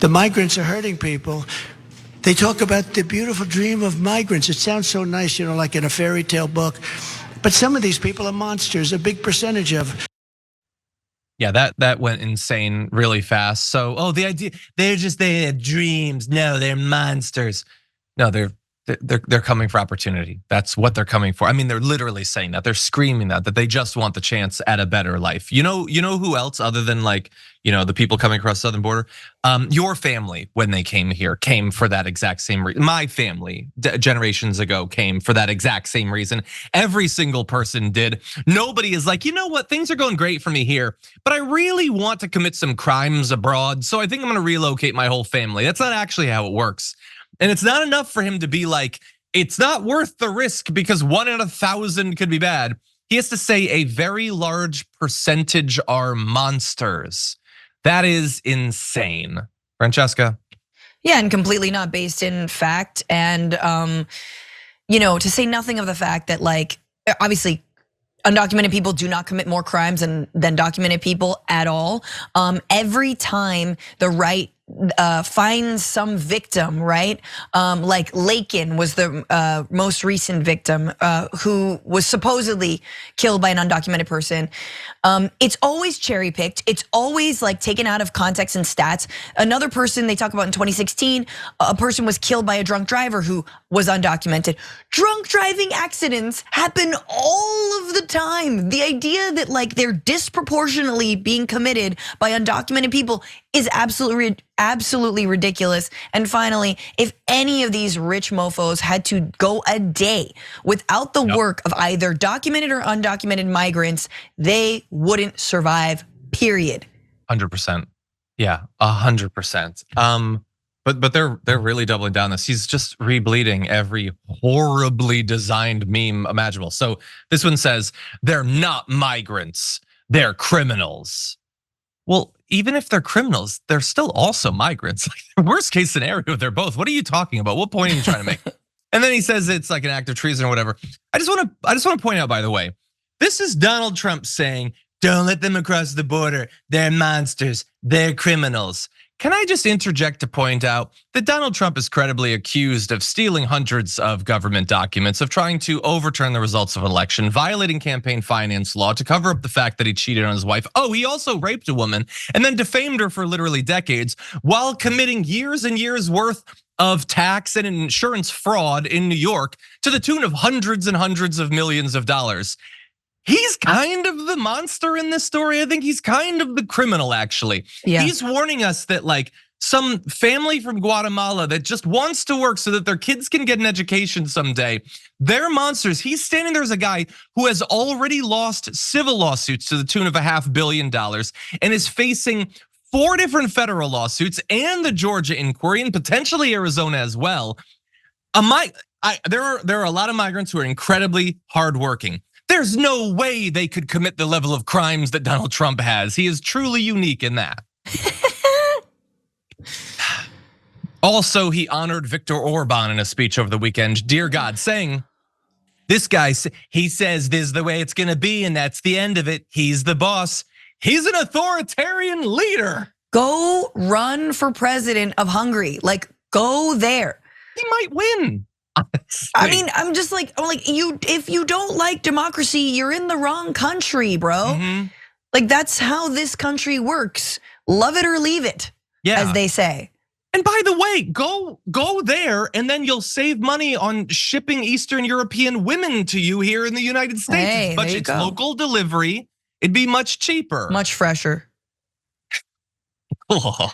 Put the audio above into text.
The migrants are hurting people. They talk about the beautiful dream of migrants. It sounds so nice, like in a fairy tale book. But some of these people are monsters, a big percentage of. Yeah, that went insane really fast. So, the idea they have dreams. No, they're monsters. No, they're coming for opportunity. That's what they're coming for. I mean, they're literally saying that. They're screaming that they just want the chance at a better life. You know who else other than the people coming across the southern border? Your family, when they came here, came for that exact same reason. My family generations ago came for that exact same reason. Every single person did. Nobody is like, you know what, things are going great for me here, but I really want to commit some crimes abroad, so I think I'm gonna relocate my whole family. That's not actually how it works. And it's not enough for him to be like, it's not worth the risk because 1 in 1,000 could be bad. He has to say a very large percentage are monsters. That is insane. Francesca? Yeah, and completely not based in fact. And to say nothing of the fact that obviously undocumented people do not commit more crimes than documented people at all. Every time the right finds some victim, right? Like Lakin was the most recent victim who was supposedly killed by an undocumented person. It's always cherry picked. It's always taken out of context and stats. Another person they talk about in 2016, a person was killed by a drunk driver who was undocumented. Drunk driving accidents happen all of the time. The idea that they're disproportionately being committed by undocumented people is absolutely ridiculous. And finally, if any of these rich mofos had to go a day without the work of either documented or undocumented migrants, they wouldn't survive, period. 100%. Yeah, 100%. But they're really doubling down this. He's just rebleeding every horribly designed meme imaginable. So this one says, they're not migrants, they're criminals. Well, even if they're criminals, they're still also migrants. Worst case scenario, they're both. What are you talking about? What point are you trying to make? And then he says it's like an act of treason or whatever. I just want to point out, by the way, this is Donald Trump saying, don't let them across the border. They're monsters, they're criminals. Can I just interject to point out that Donald Trump is credibly accused of stealing hundreds of government documents, of trying to overturn the results of an election, violating campaign finance law to cover up the fact that he cheated on his wife. Oh, he also raped a woman and then defamed her for literally decades while committing years and years worth of tax and insurance fraud in New York to the tune of hundreds and hundreds of millions of dollars. He's kind of the monster in this story. I think he's kind of the criminal, actually. Yeah. He's warning us that some family from Guatemala that just wants to work so that their kids can get an education someday, they're monsters. He's standing there as a guy who has already lost civil lawsuits to the tune of $500 million and is facing 4 different federal lawsuits and the Georgia inquiry and potentially Arizona as well. There are a lot of migrants who are incredibly hardworking. There's no way they could commit the level of crimes that Donald Trump has. He is truly unique in that. Also, he honored Viktor Orban in a speech over the weekend, dear God, saying, this guy, he says this is the way it's gonna be and that's the end of it. He's the boss. He's an authoritarian leader. Go run for president of Hungary. Go there. He might win. Honestly. I mean, I'm if you don't like democracy, you're in the wrong country, bro. Mm-hmm. That's how this country works. Love it or leave it, as they say. And by the way, go there and then you'll save money on shipping Eastern European women to you here in the United States. Hey, it's local delivery. It'd be much cheaper. Much fresher. Oh.